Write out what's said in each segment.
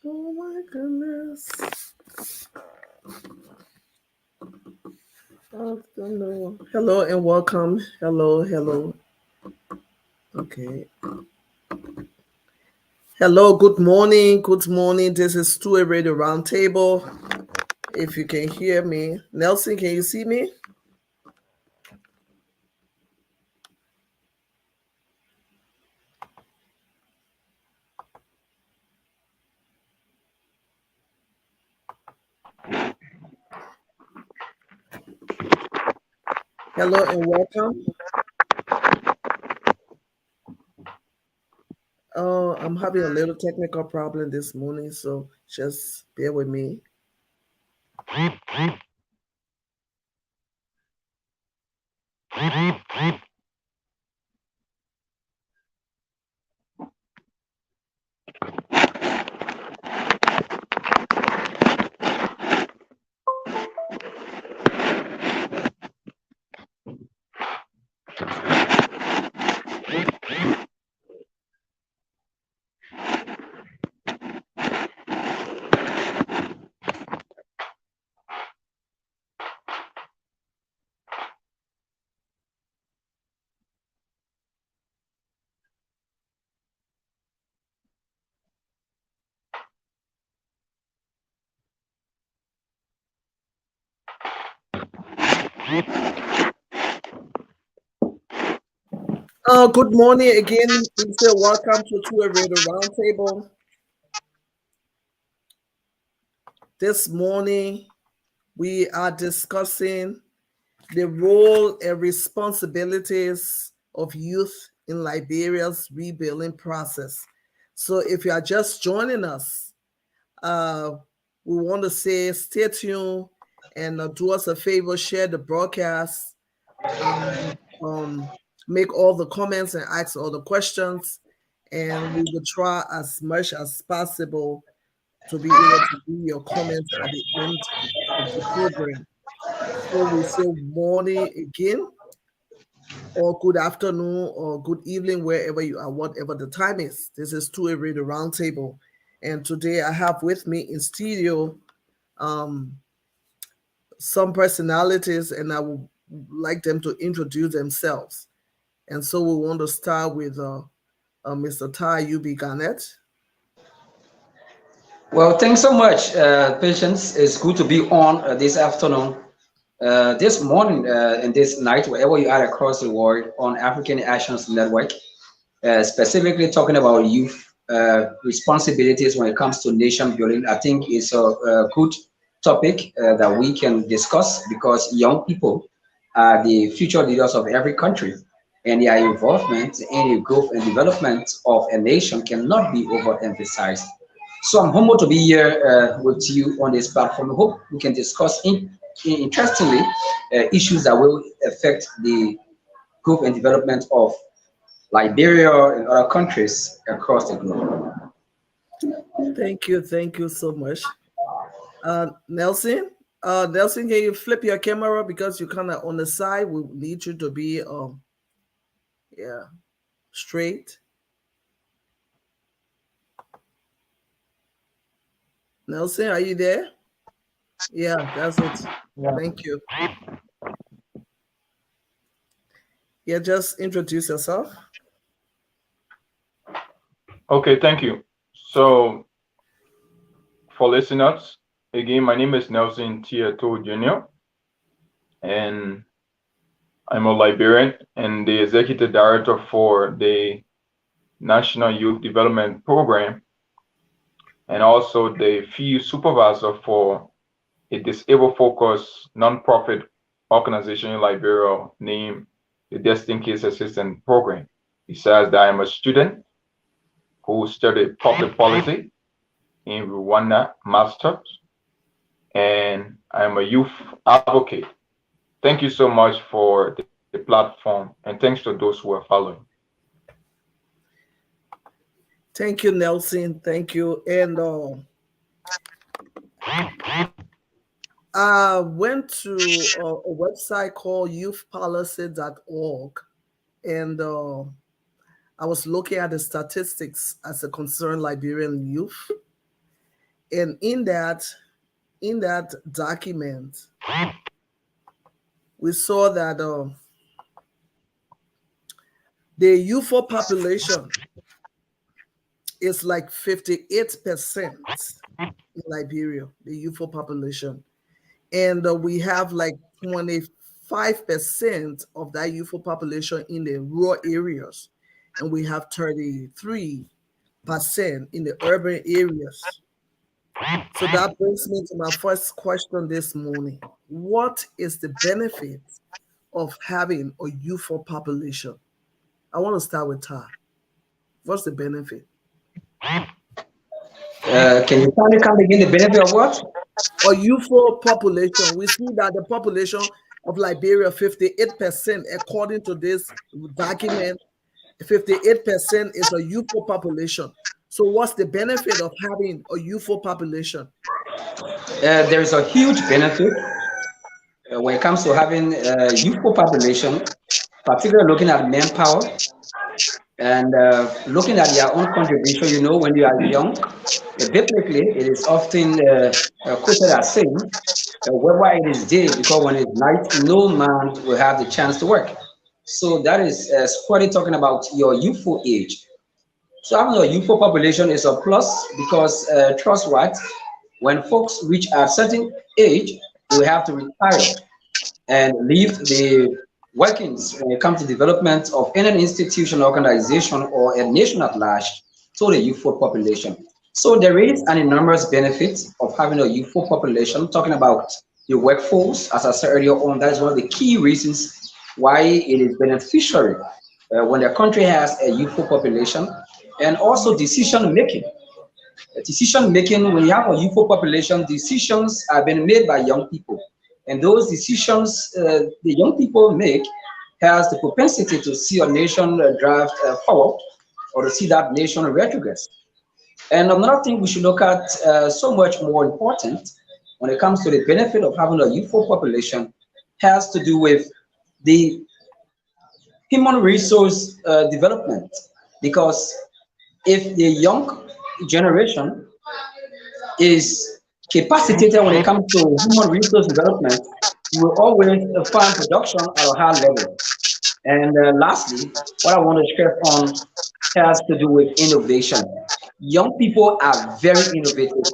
Oh my goodness. Oh, no. Hello and welcome. Hello. Okay. Hello, good morning. Good morning. This is Two-Way Radio Roundtable. If you can hear me. Nelson, can you see me? Hello and welcome. Oh, I'm having a little technical problem this morning, so just bear with me. Good morning again. We say welcome to Two-Way Radio Roundtable. This morning, we are discussing the role and responsibilities of youth in Liberia's rebuilding process. So, if you are just joining us, uh, we want to say stay tuned and do us a favor, share the broadcast, and make all the comments and ask all the questions. And we will try as much as possible to be able to read your comments at the end of the program. So we say morning again, or good afternoon, or good evening, wherever you are, whatever the time is. This is Two-Way Radio Roundtable. And today I have with me in studio um, some personalities, and I would like them to introduce themselves. And so we want to start with Mr. Ty UB Garnett. Well, thanks so much, Patience. It's good to be on this afternoon, this morning, and this night, wherever you are across the world on African Actions Network, specifically talking about youth responsibilities when it comes to nation building. I think it's a good topic that we can discuss because young people are the future leaders of every country, and their involvement in the growth and development of a nation cannot be overemphasized. So I'm humbled to be here with you on this platform. I hope we can discuss interestingly issues that will affect the growth and development of Liberia and other countries across the globe. Thank you so much. Nelson, Nelson, can you flip your camera because you're kind of on the side? We need you to be, yeah, straight. Nelson, are you there? Yeah, that's it. Yeah. Thank you. Yeah, just introduce yourself. Okay, thank you. So, for listeners, again, my name is Nelson Tieto Jr., and I'm a Liberian and the executive director for the National Youth Development Program, and also the field supervisor for a disabled focused nonprofit organization in Liberia named the Destined Case Assistance Program. Besides that, I'm a student who studied public policy in Rwanda Masters, and I'm a youth advocate. Thank you so much for the platform, and thanks to those who are following. Thank you, Nelson. Thank you. And I went to a website called youthpolicy.org, and I was looking at the statistics as a concerned Liberian youth. And in that document, we saw that the youthful population is like 58% in Liberia, the youthful population. And we have like 25% of that youthful population in the rural areas. And we have 33% in the urban areas. So that brings me to my first question this morning. What is the benefit of having a youthful population? I want to start with Ty. What's the benefit? Can you kindly come again? The benefit of what? A youthful population. We see that the population of Liberia, 58%, according to this document, 58% is a youthful population. So, what's the benefit of having a youthful population? There is a huge benefit when it comes to having a youthful population, particularly looking at manpower and looking at their own contribution. You know, when you are young, biblically, it is often quoted as saying, whether it is day, because when it's night, no man will have the chance to work. So that is squarely talking about your youthful age. So having a youthful population is a plus because trust what? When folks reach a certain age, they will have to retire and leave the workings when it comes to development of any institution, organization, or a nation at large to the youthful population. So there is an enormous benefit of having a youthful population. Talking about the workforce, as I said earlier on, that is one of the key reasons why it is beneficiary when a country has a youthful population, and also decision making. Decision making, when you have a youthful population, decisions are being made by young people. And those decisions the young people make has the propensity to see a nation drive forward or to see that nation retrogress. And another thing we should look at, so much more important when it comes to the benefit of having a youthful population, has to do with the human resource development. Because if the young generation is capacitated when it comes to human resource development, you will always find production at a high level. And lastly, what I want to stress on has to do with innovation. Young people are very innovative.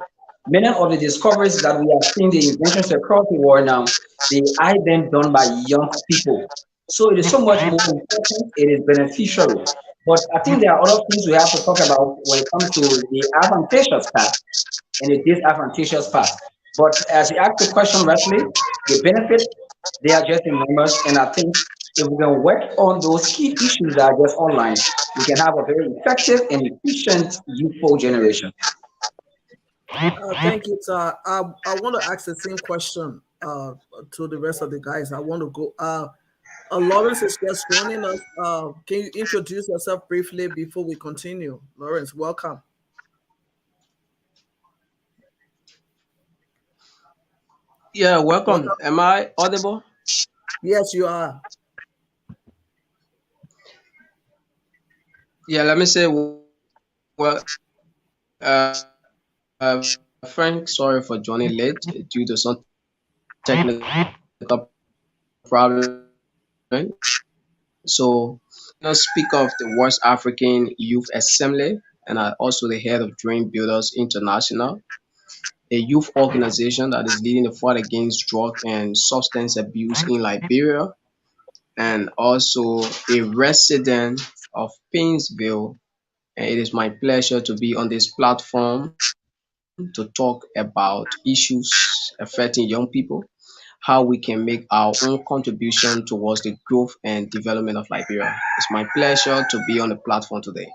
Many of the discoveries that we are seeing, the inventions across the world now, they are then done by young people. So it is so much more important, it is beneficial. But I think there are other things we have to talk about when it comes to the advantageous part and a disadvantageous part. But as you asked the question rightly, the benefit, they are just enormous. And I think if we can work on those key issues that are just online, we can have a very effective and efficient youthful generation. Thank you, Ty. I want to ask the same question to the rest of the guys. I want to go. Lawrence is just joining us. Can you introduce yourself briefly before we continue? Lawrence, welcome. Yeah, welcome. Welcome. Am I audible? Yes, you are. Yeah, let me say, well, Frank, sorry for joining late due to some technical problem. So, speak of the West African Youth Assembly, and I also the head of Dream Builders International, a youth organization that is leading the fight against drug and substance abuse in Liberia, and also a resident of Painesville. And it is my pleasure to be on this platform to talk about issues affecting young people, how we can make our own contribution towards the growth and development of Liberia. It's my pleasure to be on the platform today.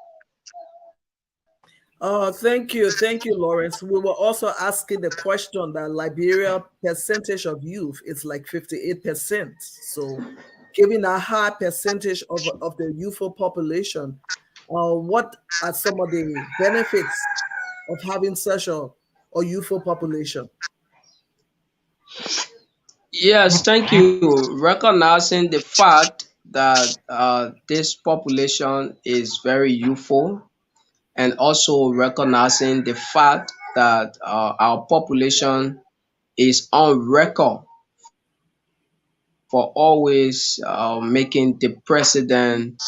Thank you, Lawrence. We were also asking the question that Liberia percentage of youth is like 58%. So, given a high percentage of the youthful population, what are some of the benefits of having such a youthful population? Yes, thank you. Recognizing the fact that this population is very youthful, and also recognizing the fact that our population is on record for always making the president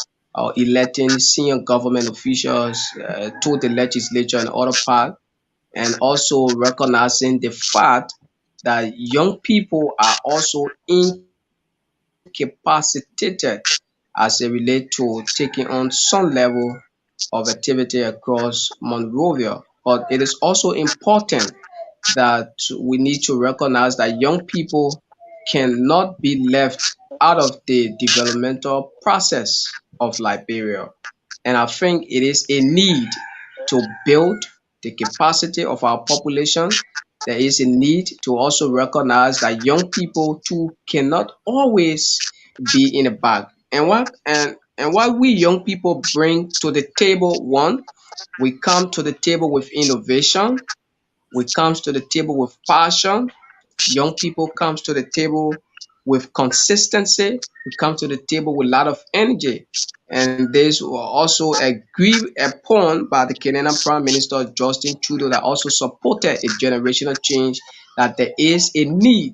electing senior government officials to the legislature and other part, and also recognizing the fact that young people are also incapacitated as it relates to taking on some level of activity across Monrovia. But it is also important that we need to recognize that young people cannot be left out of the developmental process of Liberia. And I think it is a need to build the capacity of our population. There is a need to also recognize that young people too cannot always be in the back. And what we young people bring to the table, one, we come to the table with innovation, we comes to the table with passion. Young people comes to the table with consistency. We come to the table with a lot of energy. And this was also agreed upon by the Canadian Prime Minister Justin Trudeau that also supported a generational change, that there is a need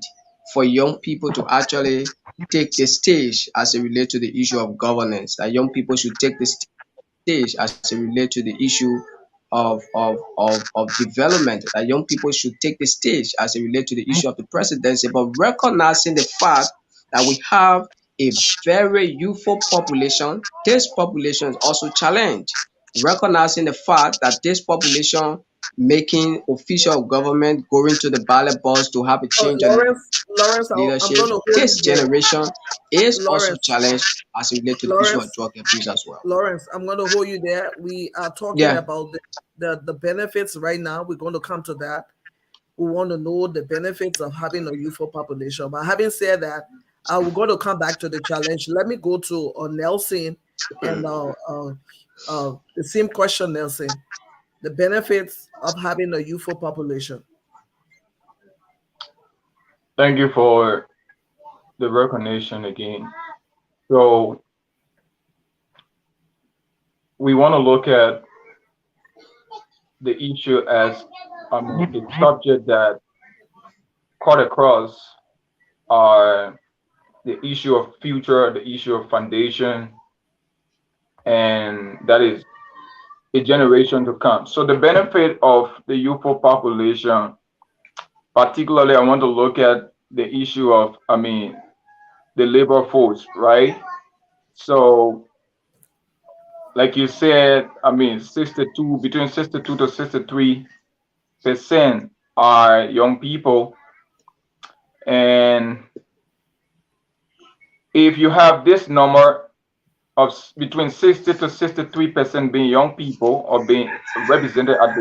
for young people to actually take the stage as it relates to the issue of governance, that young people should take the stage as it relates to the issue of development, that young people should take the stage as it relates to the issue of the presidency, but recognizing the fact that we have a very youthful population. This population is also challenged. Recognizing the fact that this population making official government, going to the ballot box to have a change on Lawrence, leadership, I'm going to this hold you there. generation is also Lawrence, challenged as it relates to the issue of Lawrence, drug abuse as well. Lawrence, I'm going to hold you there. We are talking Yeah. about the benefits right now. We're going to come to that. We want to know the benefits of having a youthful population. But having said that, we're going to come back to the challenge. Let me go to Nelson and the same question, Nelson. The benefits of having a youthful population. Thank you for the recognition again. So we want to look at the issue as a subject that cut across uh, the issue of future, the issue of foundation, and that is a generation to come. So the benefit of the youthful population, particularly, I want to look at the issue of, the labor force, right? So, like you said, 62 between 62 to 63% are young people, and if you have this number of between 60 to 63% being young people or being represented as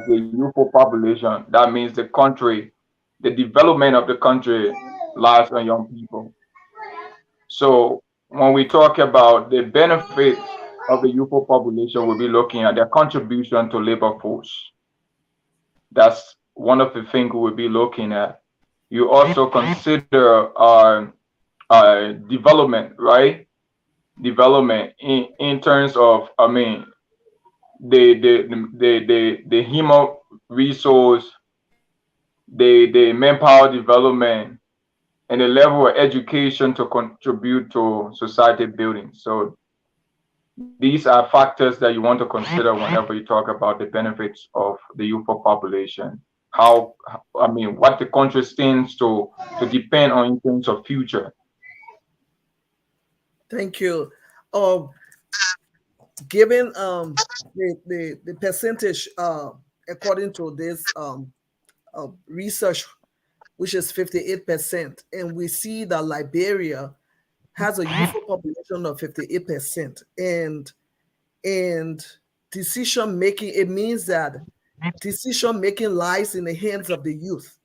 the youthful population, that means the country, the development of the country lies on young people. So when we talk about the benefits of the youthful population, we'll be looking at their contribution to labor force. That's one of the things we'll be looking at. You also consider development, right? Development in terms of, the human resource, the manpower development, and the level of education to contribute to society building. So these are factors that you want to consider whenever you talk about the benefits of the youthful population. How, what the country stands to depend on in terms of future. Thank you. Um, Given the percentage according to this research, which is 58%, and we see that Liberia has a youthful population of 58%, and decision making, it means that decision making lies in the hands of the youth.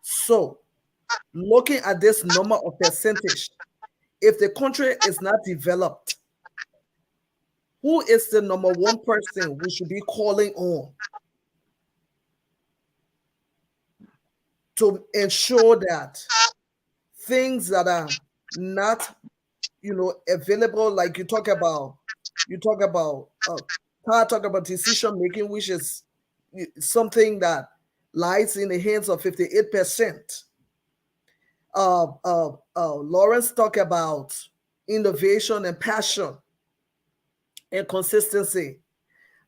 So looking at this number of percentage, if the country is not developed, who is the number one person we should be calling on to ensure that things that are not, available, like you talk about decision making, which is, something that lies in the hands of 58%. Lawrence talked about innovation and passion and consistency.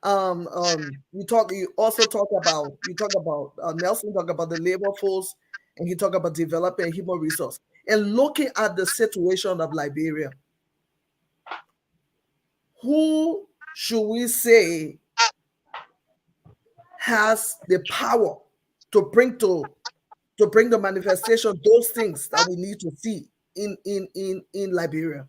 You also talk about, Nelson talk about the labor force, and he talk about developing human resource and looking at the situation of Liberia. Who should we say has the power to bring the manifestation those things that we need to see in Liberia?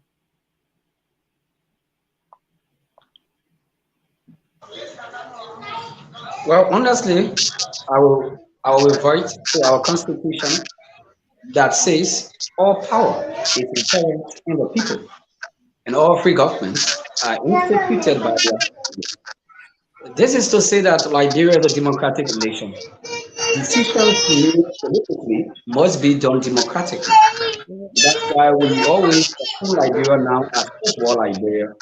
Well, honestly, I will revert to our constitution that says all power is inherent in the people, and all free governments are instituted by their people. This is to say that Liberia is a democratic nation. Decisions made politically must be done democratically. That's why we always assume Liberia now as football Liberia,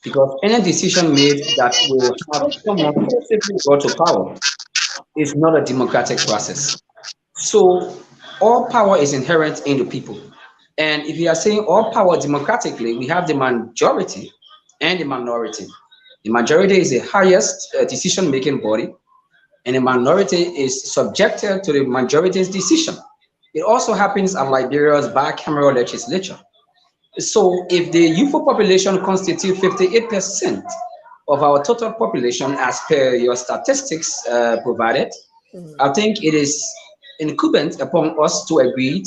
because any decision made that will have someone forcibly brought to power is not a democratic process. So all power is inherent in the people. And if you are saying all power democratically, we have the majority and the minority. The majority is the highest decision-making body, and the minority is subjected to the majority's decision. It also happens at Liberia's bicameral legislature. So if the youthful population constitutes 58% of our total population, as per your statistics provided, I think it is incumbent upon us to agree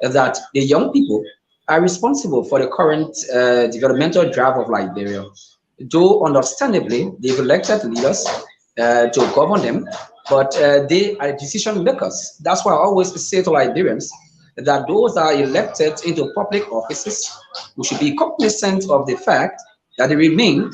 that the young people are responsible for the current developmental drive of Liberia. Though, understandably, they've elected leaders to govern them, but they are decision makers. That's why I always say to Liberians that those that are elected into public offices, we should be cognizant of the fact that they remain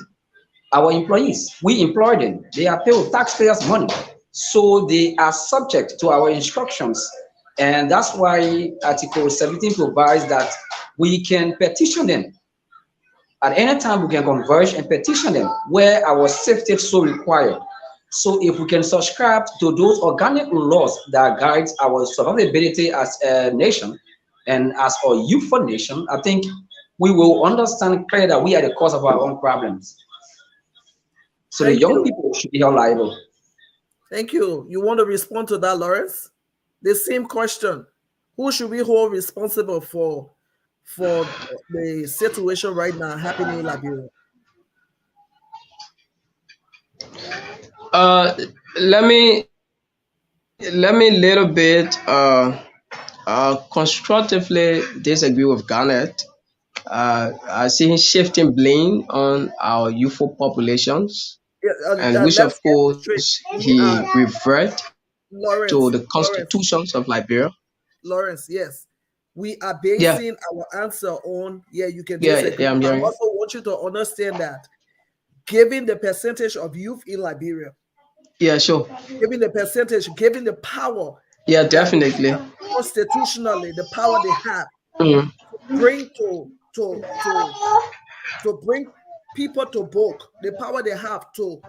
our employees. We employ them. They are paid with taxpayers' money. So they are subject to our instructions. And that's why Article 17 provides that we can petition them. At any time, we can converge and petition them where our safety so required. So if we can subscribe to those organic laws that guide our survivability as a nation and as a youthful nation, I think we will understand clearly that we are the cause of our own problems. So the Thank young you. people should be held liable. Thank you. You want to respond to that, Lawrence? The same question. Who should we hold responsible for the situation right now happening in Liberia? Uh, let me little bit constructively disagree with Garnet. I see him shifting blame on our youthful populations, Yeah, and which let's of get this course straight. We he are revert to the Lawrence, constitutions of Liberia. Lawrence. Yes, we are Yeah, basing our answer on. Yeah, you can yeah, disagree, I'm but I hearing. also want you to understand that given the percentage of youth in Liberia, Yeah, sure. given the percentage, given the power Yeah, that they definitely. have constitutionally, the power they have Mm, bring to bring people to book, the power they have to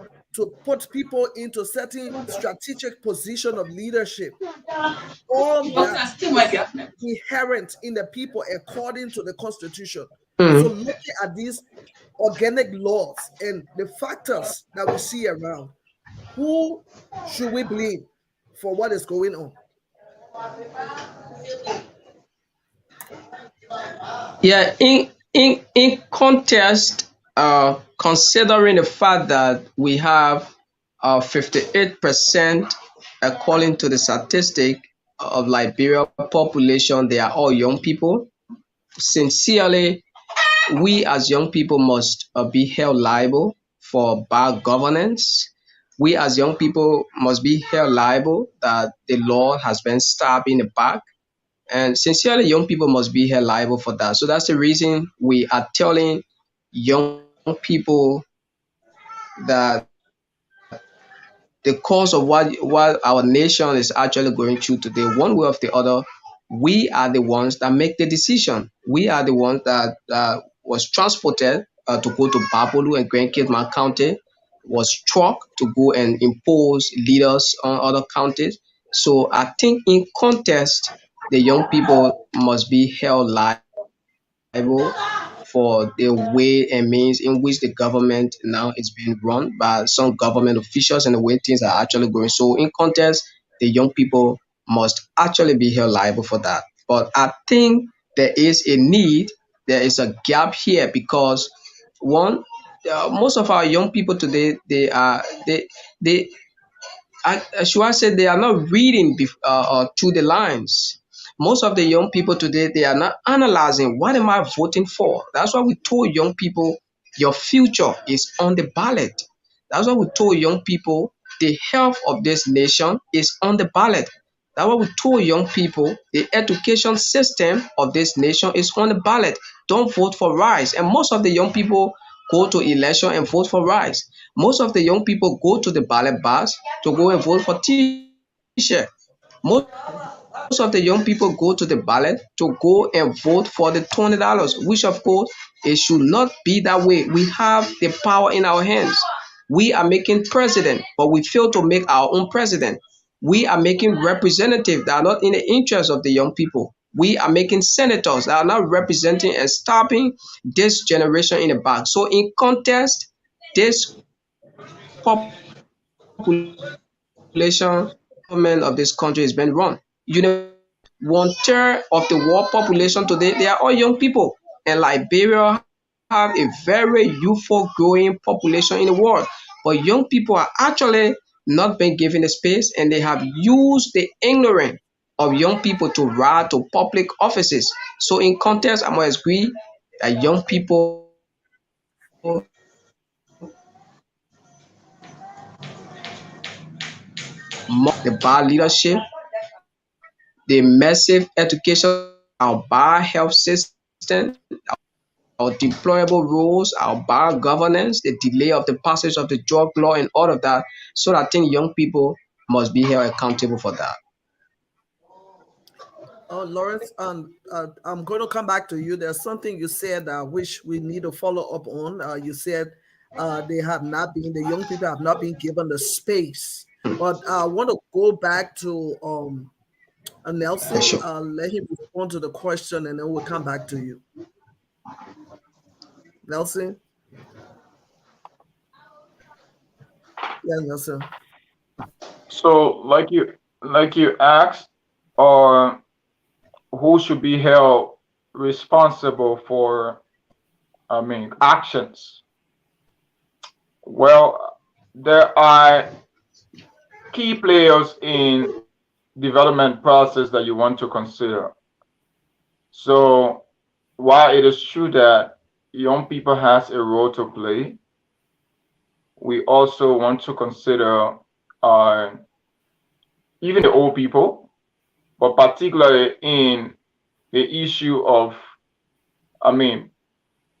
put people into certain strategic position of leadership. All that is inherent in the people according to the constitution. So mm. looking at these organic laws and the factors that we see around, who should we blame for what is going on? Yeah, in context, considering the fact that we have 58%, according to the statistic of Liberia population, they are all young people. Sincerely, we as young people must be held liable for bad governance. We as young people must be held liable that the law has been stabbed in the back, and sincerely, young people must be held liable for that. So that's the reason we are telling young people that the cause of what our nation is actually going through today, one way or the other, we are the ones that make the decision. We are the ones that was transported to go to Babolu and Grand Cape County was struck to go and impose leaders on other counties. So I think in contest, the young people must be held liable for the way and means in which the government now is being run by some government officials and the way things are actually going. So in contest, the young people must actually be held liable for that. But I think there is a need, there is a gap here because one, most of our young people today, they should I say they are not reading through the lines. Most of the young people today, they are not analyzing what am I voting for. That's why we told young people your future is on the ballot. That's why we told young people the health of this nation is on the ballot. That's why we told young people the education system of this nation is on the ballot. Don't vote for rice. And most of the young people go to election and vote for rice. Most of the young people go to the ballot box to go and vote for T-shirt. Most of the young people go to the ballot to go and vote for the $20, which of course it should not be that way. We have the power in our hands. We are making president, but we fail to make our own president. We are making representatives that are not in the interest of the young people. We are making senators that are not representing and stopping this generation in the back. So in contest, this population government of this country is being run. One third of the world population today, they are all young people. And Liberia have a very youthful growing population in the world. But young people are actually not being given the space and they have used the ignorance of young people to rise to public offices. So in context, I must agree that young people must be held liable the bad leadership, the massive education system, our bad health system, our deployable rules, our bad governance, the delay of the passage of the drug law, and all of that. So I think young people must be held accountable for that. Oh, Lawrence, I'm going to come back to you. There's something you said which we need to follow up on. You said the young people have not been given the space. But I want to go back to Yeah, Nelson. sure. Let him respond to the question and then we'll come back to you. Nelson? Yeah, Nelson. So, like you asked, or who should be held responsible for, actions? Well, there are key players in development process that you want to consider. So, while it is true that young people has a role to play, we also want to consider uh, even the old people, but particularly in the issue of, I mean,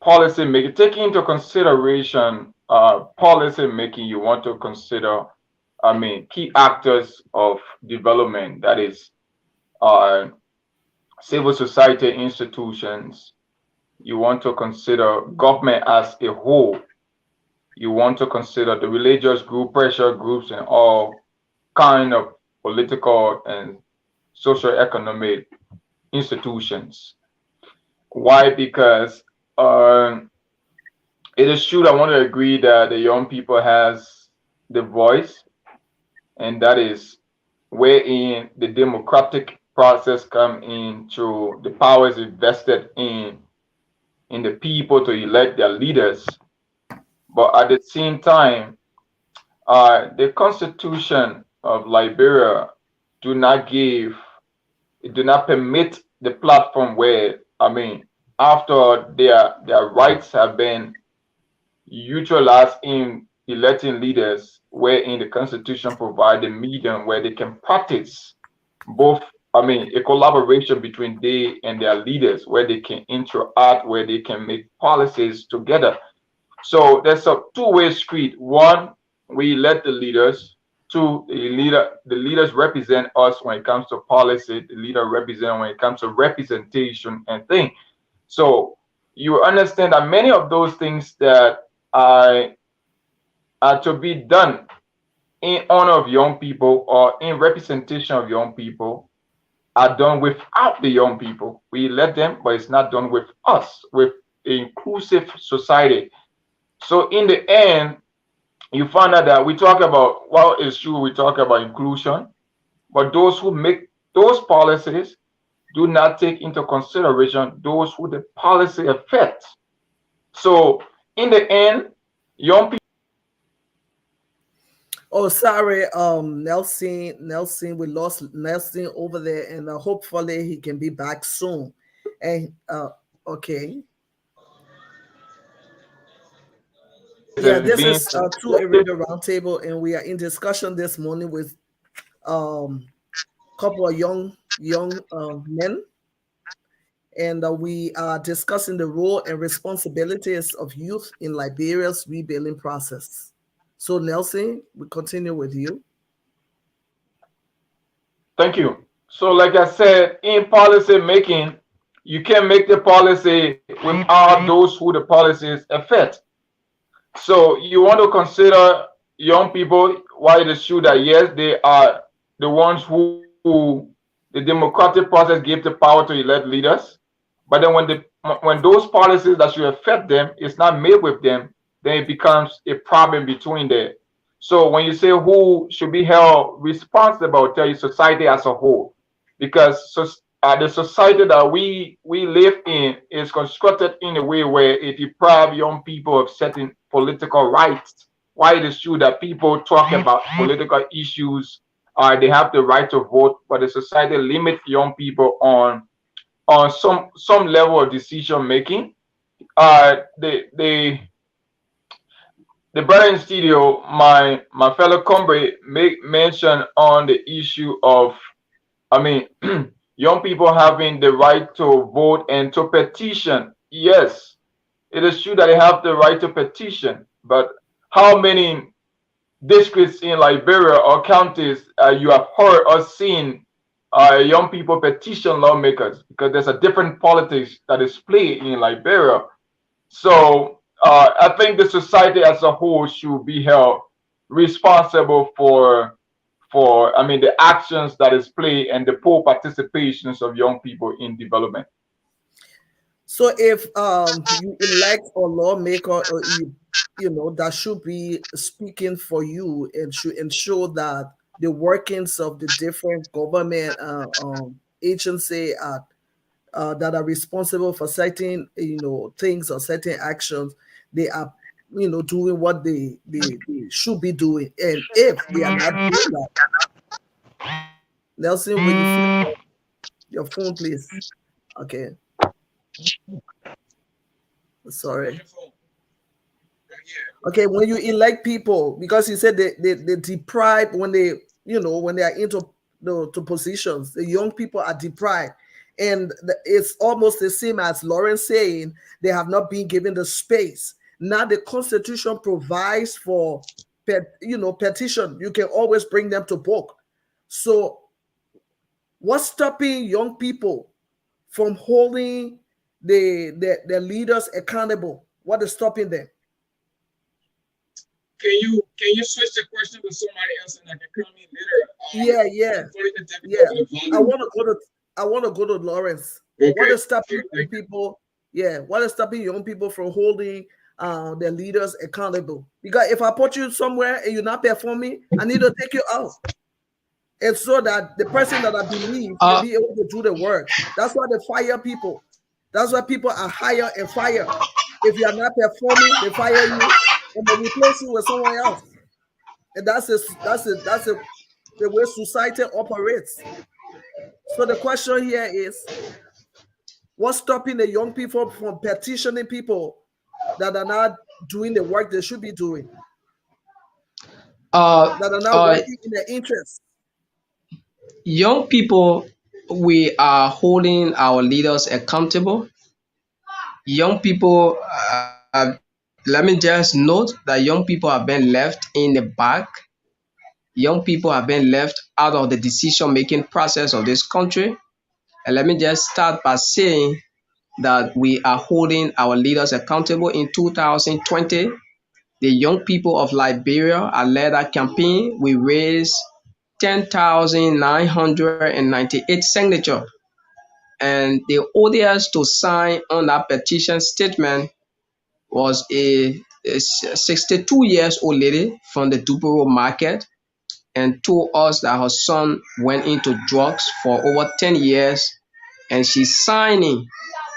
policy making. Taking into consideration policy making, you want to consider, key actors of development. That is, uh, civil society institutions. You want to consider government as a whole. You want to consider the religious group, pressure groups, and all kind of political and social economic institutions. Why? Because it is true. I want to agree that the young people has the voice, and that is wherein the democratic process come in through the powers invested in the people to elect their leaders. But at the same time, the Constitution of Liberia do not give, it do not permit the platform where, after their rights have been utilized in electing leaders, wherein the Constitution provide a medium where they can practice both, a collaboration between they and their leaders, where they can interact, where they can make policies together. So there's a two-way street. One, we let the leaders. Two, the leaders represent us when it comes to policy. The leader represent when it comes to representation and thing. So you understand that many of those things that are to be done in honor of young people or in representation of young people are done without the young people. We let them, but it's not done with us, with inclusive society. So in the end, you find out that we talk about, well, it's true, we talk about inclusion, but those who make those policies do not take into consideration those who the policy affects. So in the end, young people. Oh, sorry, Nelson, we lost Nelson over there, and hopefully he can be back soon. And okay, yeah, Has this been is to a radio roundtable, and we are in discussion this morning with couple of young men, and we are discussing the role and responsibilities of youth in Liberia's rebuilding process. So, Nelson, we continue with you. Thank you. So, like I said, in policy making, you can make the policy without those who the policies affect. So, you want to consider young people. Why it is true that yes, they are the ones who the democratic process gave the power to elect leaders. But then when those policies that should affect them is not made with them, then it becomes a problem between them. So when you say who should be held responsible, I'll tell you society as a whole, because the society that we live in is constructed in a way where it deprives young people of certain political rights. Why it is true that people talk about political issues, they have the right to vote, but the society limits young people on some level of decision making. The brother in studio, my fellow comrade, make mention on the issue of, I mean, young people having the right to vote and to petition. Yes, it is true that they have the right to petition, but how many districts in Liberia or counties you have heard or seen young people petition lawmakers? Because there's a different politics that is played in Liberia. So I think the society as a whole should be held responsible for I mean the actions that is played and the poor participations of young people in development. So, if you elect a lawmaker, or that should be speaking for you and should ensure that the workings of the different government agency that are responsible for certain things or certain actions, they are doing what they should be doing. And if they are not doing that, Nelson, will you flip your phone, please? Okay, sorry. Okay, when you elect people, because you said they deprive when they when they are into the positions, the young people are deprived, and it's almost the same as Lawrence saying they have not been given the space. Now the Constitution provides for petition. You can always bring them to book. So what's stopping young people from holding the leaders accountable? What is stopping them? Can you switch the question to somebody else and I can come in Yeah, later? I want to go to Lawrence. Okay. What is stopping young people? Yeah, what is stopping young people from holding their leaders accountable? Because if I put you somewhere and you're not performing, I need to take you out. And so that the person that I believe will be able to do the work. That's why they fire people. That's why people are hired and fired. If you are not performing, they fire you and they replace you with someone else. And that's the way society operates. So the question here is, what's stopping the young people from petitioning people that are not doing the work they should be doing? That are not working in their interest. Young people, we are holding our leaders accountable. Young people, let me just note that young people have been left in the back. Young people have been left out of the decision making process of this country. And let me just start by saying that we are holding our leaders accountable in 2020. the young people of Liberia. I led that campaign. We raised 10,998 signatures, and the audience to sign on that petition statement was a 62 years old lady from the Duburo market, and told us that her son went into drugs for over 10 years, and she's signing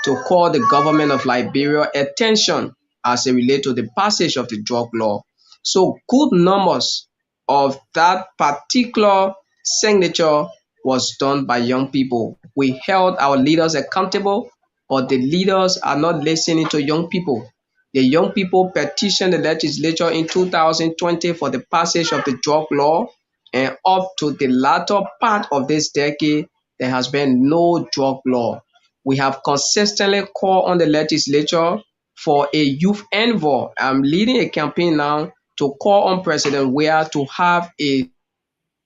to call the government of Liberia attention as it relates to the passage of the drug law. So good numbers of that particular signature was done by young people. We held our leaders accountable, but the leaders are not listening to young people. The young people petitioned the legislature in 2020 for the passage of the drug law, and up to the latter part of this decade, there has been no drug law. We have consistently called on the legislature for a youth envoy. I'm leading a campaign now to call on President Weah to have a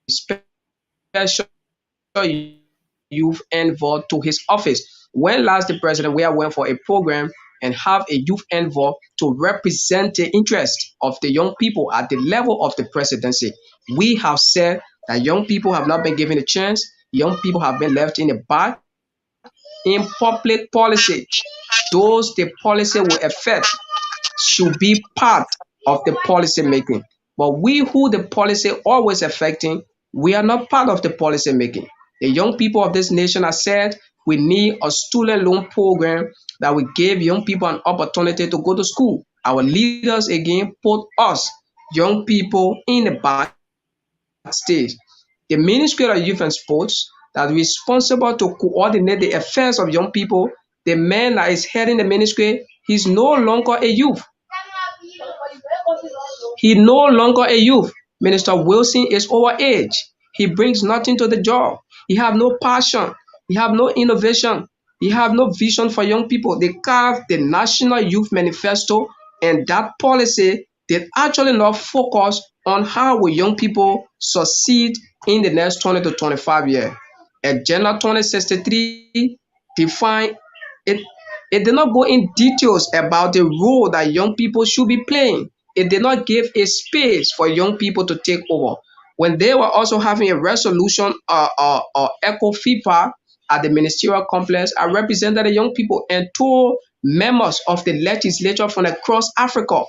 special youth envoy to his office. When last the President Weah went for a program and have a youth envoy to represent the interest of the young people at the level of the presidency? We have said that young people have not been given a chance. Young people have been left in the back in public policy. Those the policy will affect should be part of the policy making. But we who the policy always affecting, we are not part of the policy making. The young people of this nation have said we need a student loan program that will give young people an opportunity to go to school. Our leaders again put us, young people, in the backstage. The Ministry of Youth and Sports that is responsible to coordinate the affairs of young people, the man that is heading the ministry, he's no longer a youth. He no longer a youth. Minister Wilson is over age. He brings nothing to the job. He have no passion. He have no innovation. He have no vision for young people. They carve the National Youth Manifesto, and that policy did actually not focus on how will young people succeed in the next 20 to 25 years. Agenda 2063 define it. It did not go in details about the role that young people should be playing. It did not give a space for young people to take over. When they were also having a resolution echo FIFA at the ministerial complex, I represented the young people and told members of the legislature from across Africa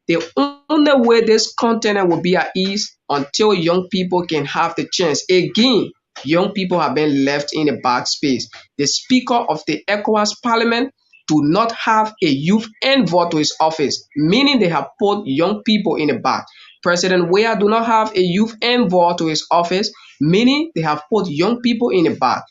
the only way this continent will be at ease until young people can have the chance. Again, young people have been left in the back space. The Speaker of the ECOWAS Parliament do not have a youth envoy to his office, meaning they have put young people in the back. President Weah do not have a youth envoy to his office, meaning they have put young people in the back.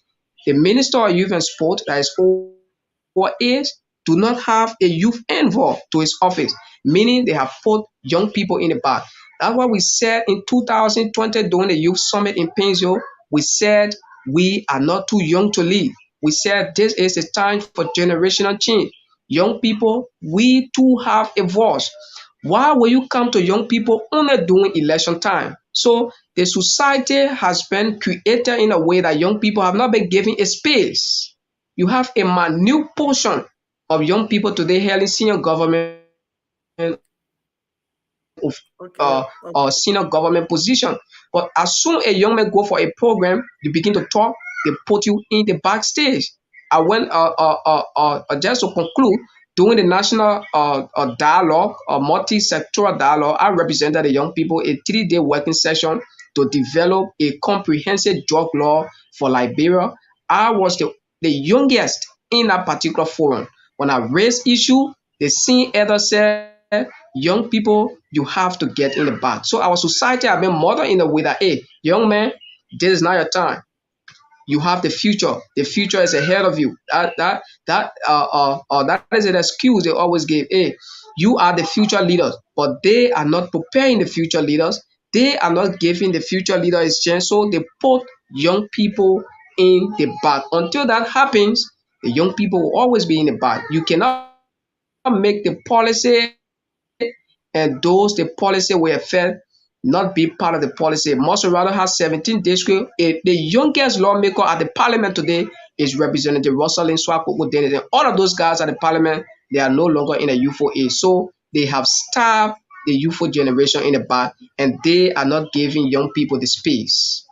The Minister of Youth and Sport, that is over age, do not have a youth envoy to his office, meaning they have put young people in the back. That's why we said in 2020 during the Youth Summit in Painesville, we said we are not too young to lead. We said this is a time for generational change. Young people, we too have a voice. Why will you come to young people only during election time? So the society has been created in a way that young people have not been given a space. You have a minute portion of young people today held in senior government senior government position. But as soon a young man go for a program, you begin to talk, they put you in the backstage. I went just to conclude, during the national dialogue, multi-sectoral dialogue, I represented the young people a 3-day working session to develop a comprehensive drug law for Liberia. I was the youngest in that particular forum. When I raised issue, the senior elder said, young people, you have to get in the back. So our society have been modeled in a way that, hey, young man, this is not your time. You have the future. The future is ahead of you. That is an excuse they always give. Hey, you are the future leaders, but they are not preparing the future leaders. They are not giving the future leaders a chance. So they put young people in the back. Until that happens, the young people will always be in the back. You cannot make the policy, and those the policy will affect not be part of the policy. Must rather have 17 districts. The youngest lawmaker at the parliament today is Representative Russell Swakoko Dennis. All of those guys at the parliament, they are no longer in a youthful age. So they have starved the youthful generation in the back, and they are not giving young people the space.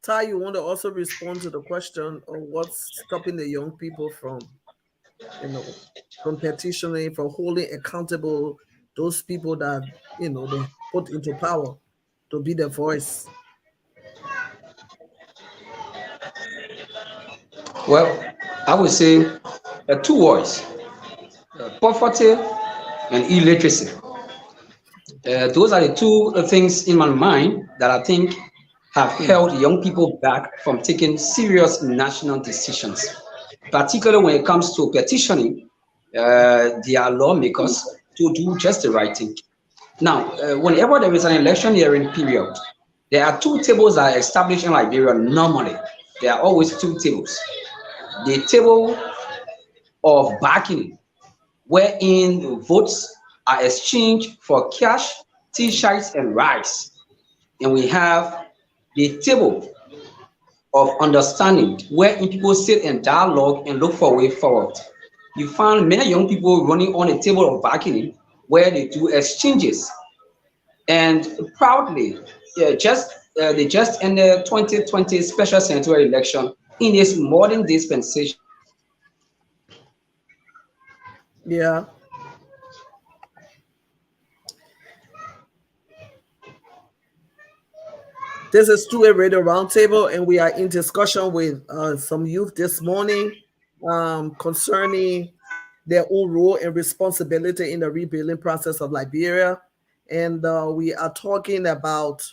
Ty, you want to also respond to the question of what's stopping the young people from, from petitioning, from holding accountable those people that, they put into power to be their voice. Well, I would say two words: poverty and illiteracy. Those are the two things in my mind that I think have held young people back from taking serious national decisions, particularly when it comes to petitioning their lawmakers to do just the right thing. Now, whenever there is an election hearing period, there are two tables that are established in Liberia normally. There are always two tables. The table of bargaining, wherein votes are exchanged for cash, t-shirts, and rice. And we have the table of understanding, wherein people sit in dialogue and look for a way forward. You find many young people running on a table of bargaining where they do exchanges. And proudly, they just ended 2020 special senatorial election in this modern dispensation. Yeah. This is Two-Way Radio Roundtable, and we are in discussion with some youth this morning concerning their own role and responsibility in the rebuilding process of Liberia. And we are talking about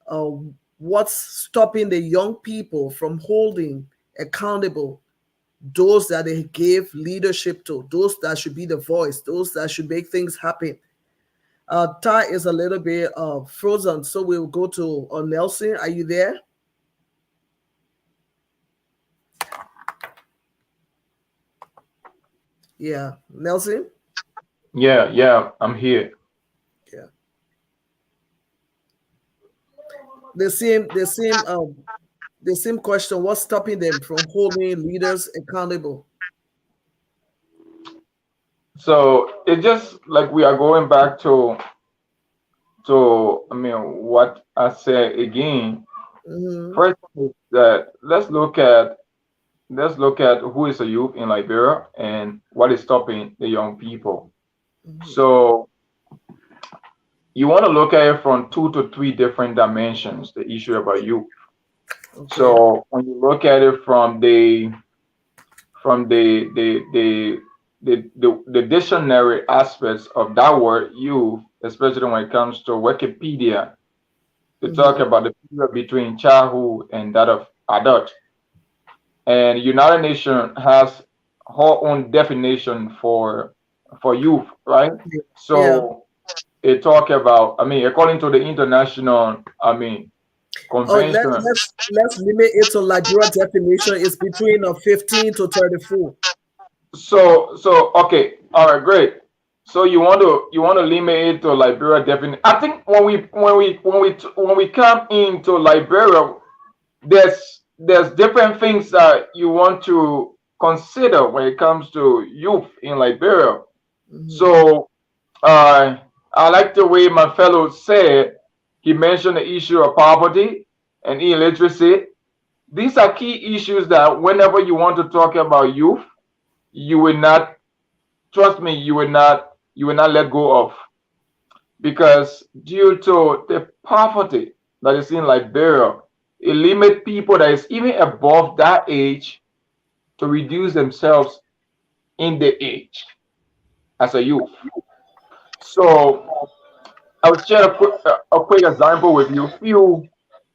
uh, what's stopping the young people from holding accountable those that they gave leadership to, those that should be the voice, those that should make things happen. Ty is a little bit frozen, so we'll go to Nelson. Are you there? Yeah, Nelson. Yeah, I'm here. Yeah, the same question. What's stopping them from holding leaders accountable? So it just like we are going back to I mean what I said again. Mm-hmm. First is that let's look at who is a youth in Liberia and what is stopping the young people. Mm-hmm. So you want to look at it from two to three different dimensions, the issue about youth. Okay. So when you look at it from the dictionary aspects of that word youth, especially when it comes to Wikipedia, to talk Mm-hmm. about the period between childhood and that of adult. And United Nations has her own definition for youth, right? Yeah. So it talk about, I mean, according to the international, I mean, Oh, let, convention. let's let's limit it to Liberia definition. It's between 15 to 34. So okay, all right, great. So you want to limit it to Liberia definitely. I think when we come into Liberia, there's different things that you want to consider when it comes to youth in Liberia. Mm-hmm. So I like the way my fellow said. He mentioned the issue of poverty and illiteracy. These are key issues that whenever you want to talk about youth, you will not, trust me, you will not let go of, because due to the poverty that is in Liberia, it limits people that is even above that age to reduce themselves in the age as a youth. So I'll share a quick example with you.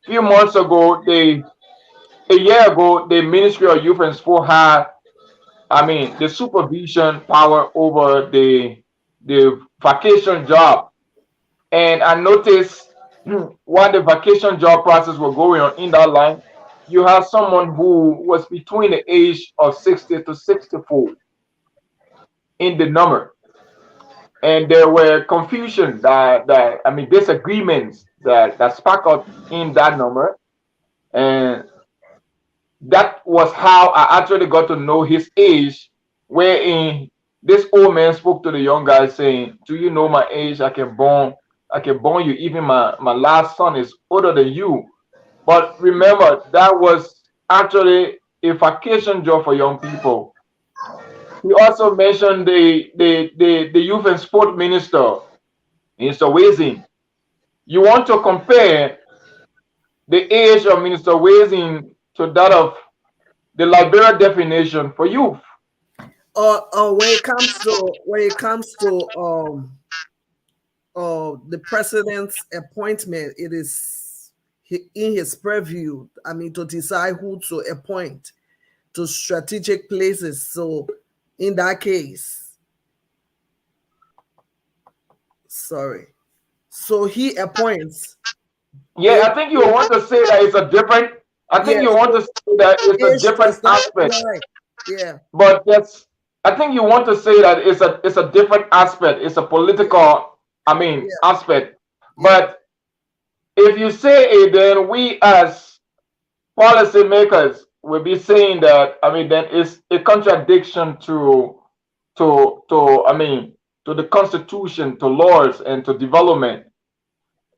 Few months ago, a year ago, the Ministry of Youth and Sport had, I mean, the supervision power over the vacation job. And I noticed while the vacation job process was going on in that line, you have someone who was between the age of 60 to 64 in the number. And there were confusion that I mean disagreements that sparked out in that number. And that was how I actually got to know his age, wherein this old man spoke to the young guy saying, "Do you know my age? I can born you. Even my last son is older than you." But remember, that was actually a vacation job for young people. He also mentioned the youth and sport minister, Minister Wazin. You want to compare the age of Minister Wazin to that of the Liberia definition for youth. When it comes to the president's appointment, it is in his purview. I mean, to decide who to appoint to strategic places. So, in that case, sorry. So he appoints. Yeah, I think you want to say that it's a different. I think Yes, you want to say that it's a age different does not aspect. apply. Yeah, But that's. I think you want to say that it's a different aspect. It's a political. I mean, yeah, aspect. yeah. But if you say it, then we as policymakers will be saying that. I mean, then it's a contradiction to I mean to the constitution, to laws, and to development.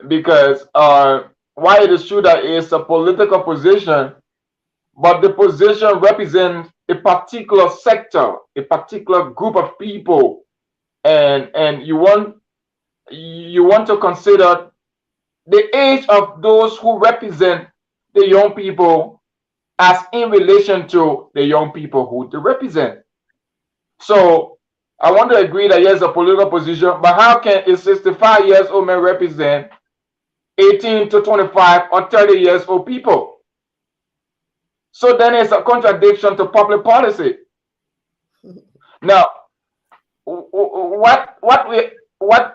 Because why it is true that it's a political position, but the position represents a particular sector, a particular group of people, and you want to consider the age of those who represent the young people as in relation to the young people who they represent. So I want to agree that yes, a political position, but how can a 65 years old man represent 18 to 25 or 30 years old people? So then it's a contradiction to public policy. Now, what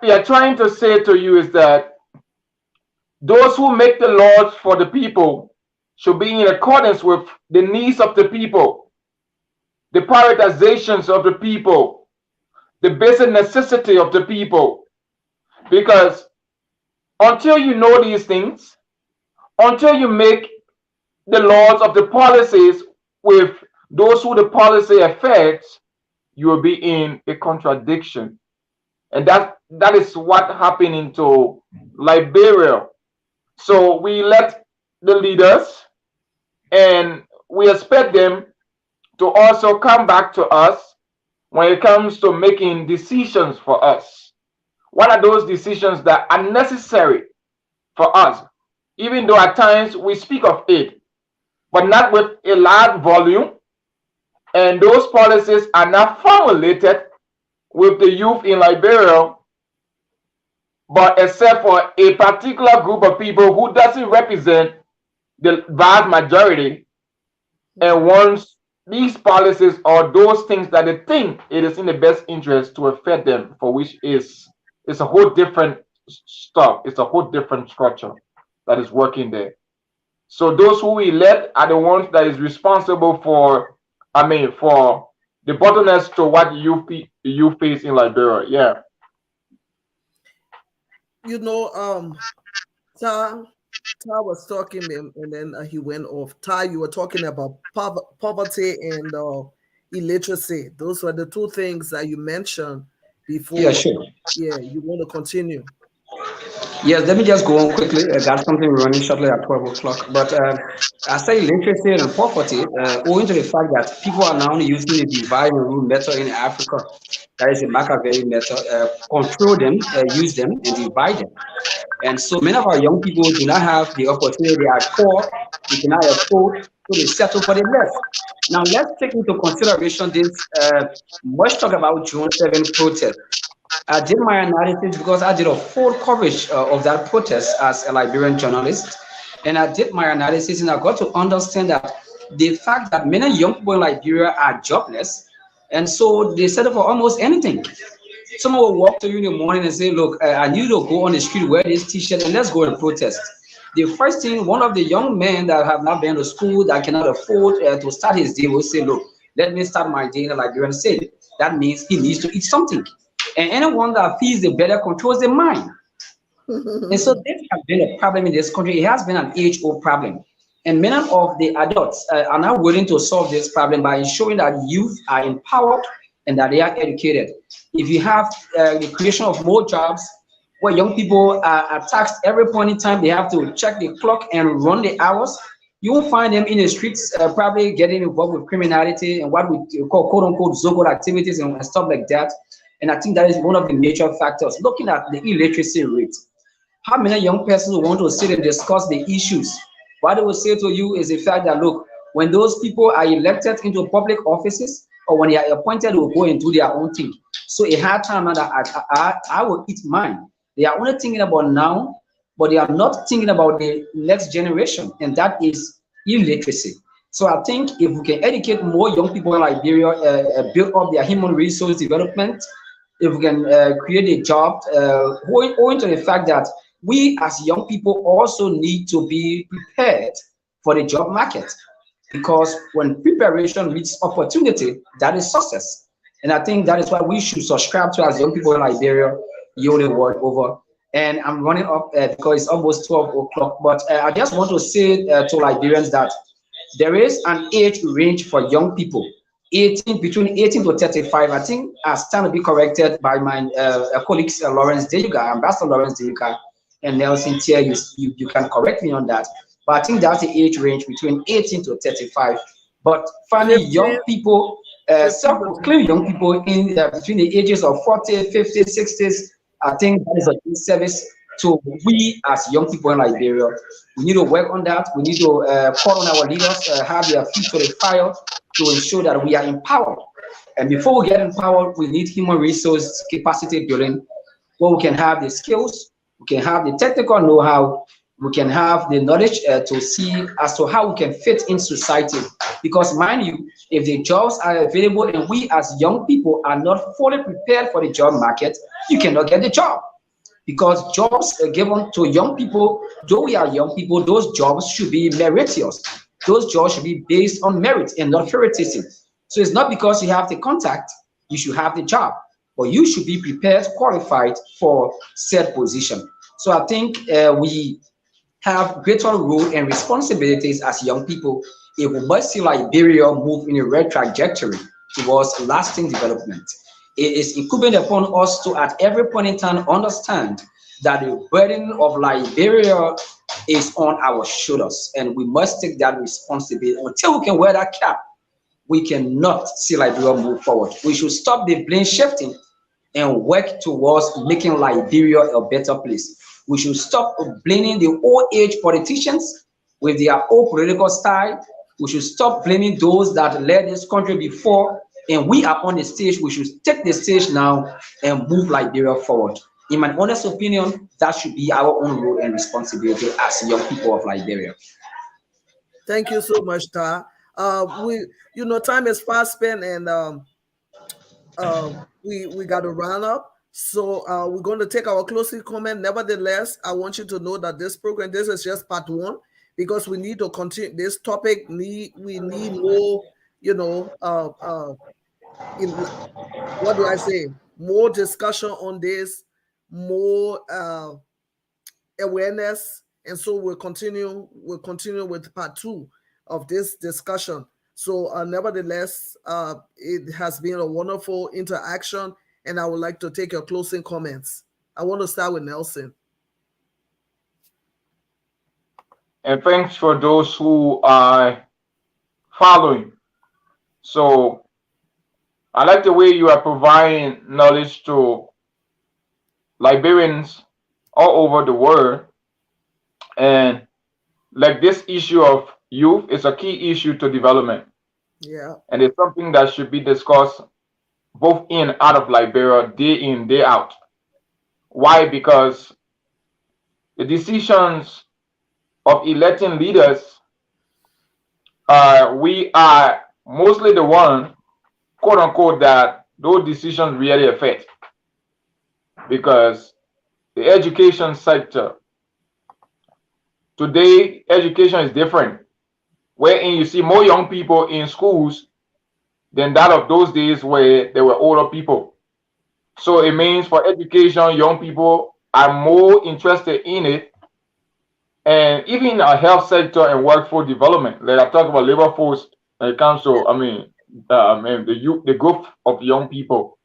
we are trying to say to you is that those who make the laws for the people should be in accordance with the needs of the people, the prioritizations of the people, the basic necessity of the people. Because until you know these things, until you make the laws of the policies with those who the policy affects, you will be in a contradiction. And that is what happened into Liberia. So we let the leaders and we expect them to also come back to us when it comes to making decisions for us. What are those decisions that are necessary for us? Even though at times we speak of it, but not with a large volume, and those policies are not formulated with the youth in Liberia, but except for a particular group of people who doesn't represent the vast majority and wants these policies or those things that they think it is in the best interest to affect them, for which is it's a whole different stuff. It's a whole different structure that is working there. So those who we elect are the ones that is responsible for, I mean, for the bottlenecks to what you face in Liberia. Yeah. You know, Ta was talking, and then he went off. Ta, you were talking about poverty and illiteracy. Those were the two things that you mentioned Yeah, before. sure. Yeah, you want to continue? Yes, let me just go on quickly. Got something running shortly at 12 o'clock. But I say literacy and poverty, owing to the fact that people are now using the divide and rule method in Africa, that is the Machiavelli method, control them, use them, and divide them. And so many of our young people do not have the opportunity. They are poor, they cannot afford, so they settle for the less. Now, let's take into consideration this much talk about June 7 protest. I did my analysis because I did a full coverage of that protest as a Liberian journalist. And I did my analysis and I got to understand that the fact that many young people in Liberia are jobless, and so they settle for almost anything. Someone will walk to you in the morning and say, "Look, I need to go on the street, wear this t-shirt, and let's go and protest." The first thing, one of the young men that have not been to school, that cannot afford to start his day, will say, "Look, let me start my day in a Liberian city." That means he needs to eat something. And anyone that feeds the belly controls the mind. And so this has been a problem in this country. It has been an age-old problem. And many of the adults are now willing to solve this problem by ensuring that youth are empowered and that they are educated. If you have the creation of more jobs where young people are taxed every point in time, they have to check the clock and run the hours. You won't find them in the streets, probably getting involved with criminality and what we call quote unquote so-called activities and stuff like that. And I think that is one of the major factors. Looking at the illiteracy rate, how many young persons want to sit and discuss the issues? What they will say to you is the fact that, look, when those people are elected into public offices or when they are appointed, they will go and do their own thing. So a hard time now that I will eat mine. They are only thinking about now, but they are not thinking about the next generation, and that is illiteracy. So I think if we can educate more young people in Liberia, build up their human resource development, if we can create a job, owing to the fact that we as young people also need to be prepared for the job market, because when preparation meets opportunity, that is success. And I think that is what we should subscribe to as young people in Liberia, yield the world over. And I'm running up because it's almost 12 o'clock. But I just want to say to Liberians that there is an age range for young people, 18 between 18 to 35. I think I stand to be corrected by my colleagues, Lawrence Deyuga, Ambassador Lawrence Deyuga, and Nelson Tier. You can correct me on that. But I think that's the age range between 18 to 35. But finally, 15, young people, 15 to self-proclaimed young people in between the ages of 40, 50, 60s, I think that is a good service to we as young people in Liberia. We need to work on that. We need to call on our leaders, have their feet to the fire to ensure that we are empowered. And before we get empowered, we need human resource capacity building, where we can have the skills, we can have the technical know-how, we can have the knowledge to see as to how we can fit in society. Because mind you, if the jobs are available and we as young people are not fully prepared for the job market, you cannot get the job. Because jobs are given to young people, though we are young people, those jobs should be meritorious. Those jobs should be based on merit and not favoritism. So it's not because you have the contact, you should have the job, but you should be prepared, qualified for said position. So I think we have greater role and responsibilities as young people if we must see Liberia move in a right trajectory towards lasting development. It is incumbent upon us to, at every point in time, understand that the burden of Liberia is on our shoulders, and we must take that responsibility. Until we can wear that cap, we cannot see Liberia move forward. We should stop the blame shifting and work towards making Liberia a better place. We should stop blaming the old age politicians with their old political style. We should stop blaming those that led this country before, and we are on the stage. We should take the stage now and move Liberia forward. In my honest opinion, that should be our own role and responsibility as young people of Liberia. Thank you so much, Ta. Time is fast spent, and we got to run up. So we're going to take our closing comment. Nevertheless, I want you to know that this is just part one, because we need to continue this topic. We need more, what do I say? More discussion on this, more awareness, and so we'll continue with part two of this discussion. So nevertheless, it has been a wonderful interaction, and I would like to take your closing comments. I want to start with Nelson. And thanks for those who are following. So I like the way you are providing knowledge to Liberians all over the world. And like this issue of youth is a key issue to development. Yeah. And it's something that should be discussed both in and out of Liberia, day in, day out. Why? Because the decisions of electing leaders, we are mostly the one, quote unquote, that those decisions really affect. Because the education sector, today, education is different, wherein you see more young people in schools than that of those days where there were older people. So it means for education, young people are more interested in it. And even our health sector and workforce development, like I talk about labor force when it comes to, and the group of young people.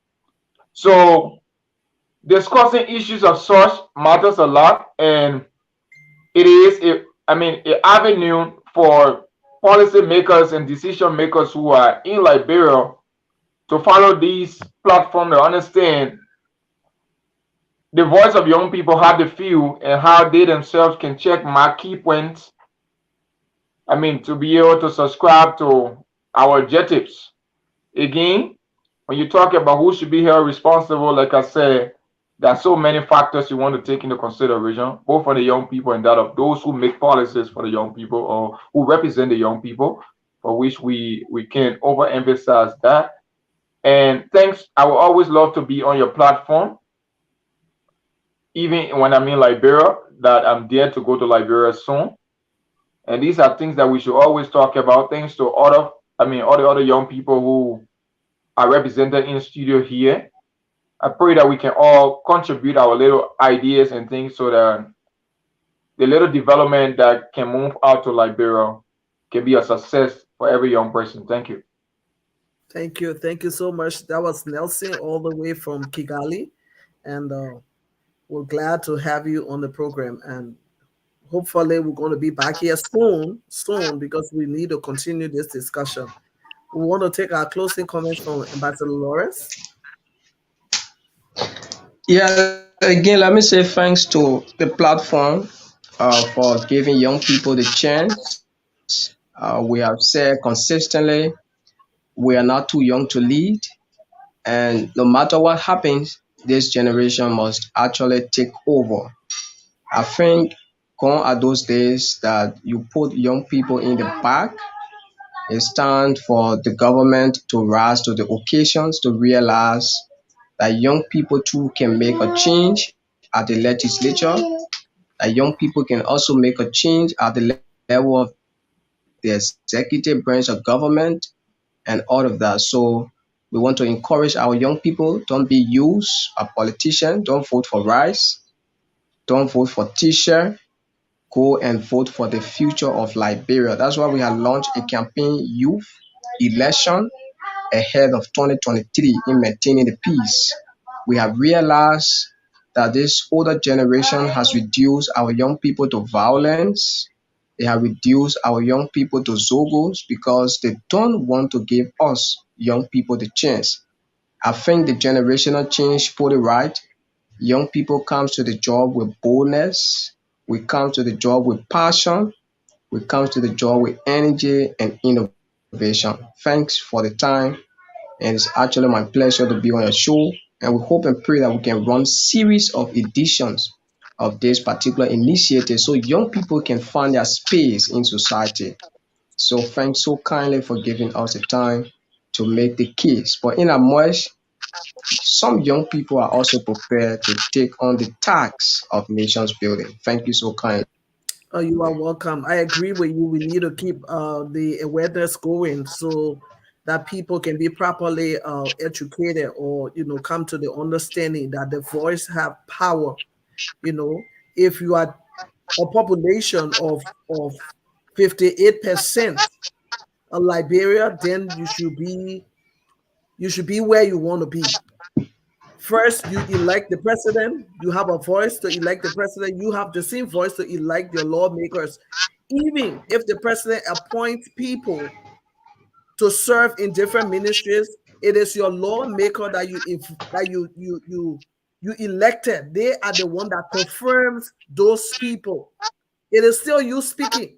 So discussing issues of such matters a lot, and it is an avenue for policy makers and decision makers who are in Liberia to follow these platforms to understand the voice of young people, how they feel, and how they themselves can check my key points. To be able to subscribe to our objectives. Again, when you talk about who should be held responsible, like I said, there are so many factors you want to take into consideration, both for the young people and that of those who make policies for the young people or who represent the young people, for which we can overemphasize that. And thanks, I will always love to be on your platform, even when I'm in Liberia, that I'm there to go to Liberia soon. And these are things that we should always talk about. Thanks to all the other young people who are represented in studio here. I pray that we can all contribute our little ideas and things so that the little development that can move out to Liberia can be a success for every young person. Thank you. Thank you so much. That was Nelson all the way from Kigali, and we're glad to have you on the program. And hopefully, we're going to be back here soon, because we need to continue this discussion. We want to take our closing comments from Ambassador Lawrence. Yeah, again, let me say thanks to the platform for giving young people the chance. We have said consistently we are not too young to lead, and no matter what happens, this generation must actually take over. I think gone are those days that you put young people in the back. It's time for the government to rise to the occasions to realize that young people too can make a change at the legislature, that young people can also make a change at the level of the executive branch of government and all of that. So we want to encourage our young people, don't be used a politician, don't vote for rice, don't vote for teacher, go and vote for the future of Liberia. That's why we have launched a campaign, Youth Election, ahead of 2023 in maintaining the peace. We have realized that this older generation has reduced our young people to violence. They have reduced our young people to zogos because they don't want to give us young people the chance. I think the generational change put it right. Young people come to the job with boldness. We come to the job with passion. We come to the job with energy and innovation. Thanks for the time. And it's actually my pleasure to be on your show. And we hope and pray that we can run series of editions of this particular initiative so young people can find their space in society. So thanks so kindly for giving us the time to make the case. But in a much, some young people are also prepared to take on the task of nations building. Thank you so kindly. Oh, you are welcome. I agree with you. We need to keep the awareness going so that people can be properly educated, or come to the understanding that the voice have power. If you are a population of 58% of Liberia, then you should be where you want to be. First, you elect the president. You have a voice to elect the president. You have the same voice to elect your lawmakers. Even if the president appoints people to serve in different ministries, it is your lawmaker that you elected. They are the one that confirms those people. It is still you speaking.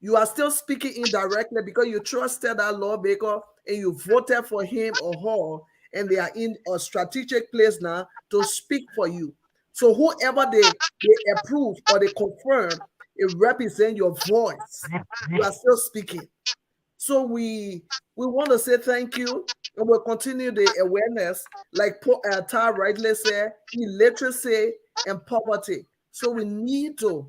You are still speaking indirectly because you trusted that lawmaker and you voted for him or her, and they are in a strategic place now to speak for you. So whoever they approve or they confirm, it represents your voice. You are still speaking. So we want to say thank you, and we'll continue the awareness, like Tar rightly said, illiteracy and poverty. So we need to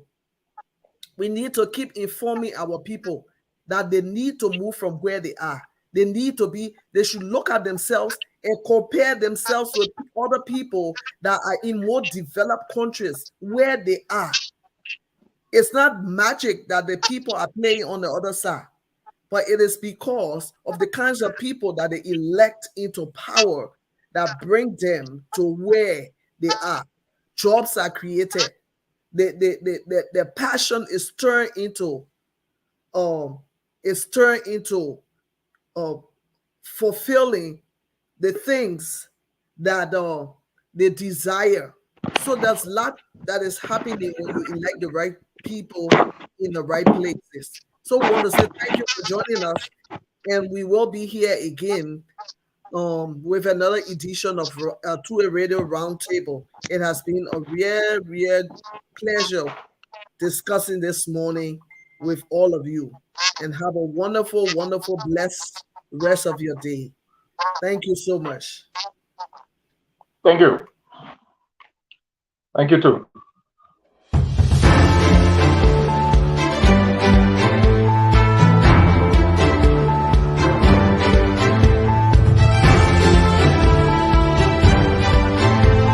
keep informing our people that they need to move from where they are. They should look at themselves and compare themselves with other people that are in more developed countries where they are. It's not magic that the people are playing on the other side. but it is because of the kinds of people that they elect into power that bring them to where they are. Jobs are created. The passion is turned into um uh, fulfilling the things that they desire. So there's a lot that is happening when you elect the right people in the right places. So we want to say thank you for joining us, and we will be here again with another edition of To a Radio Roundtable. It has been a real pleasure discussing this morning with all of you. And have a wonderful, blessed rest of your day. Thank you so much. Thank you. Thank you too.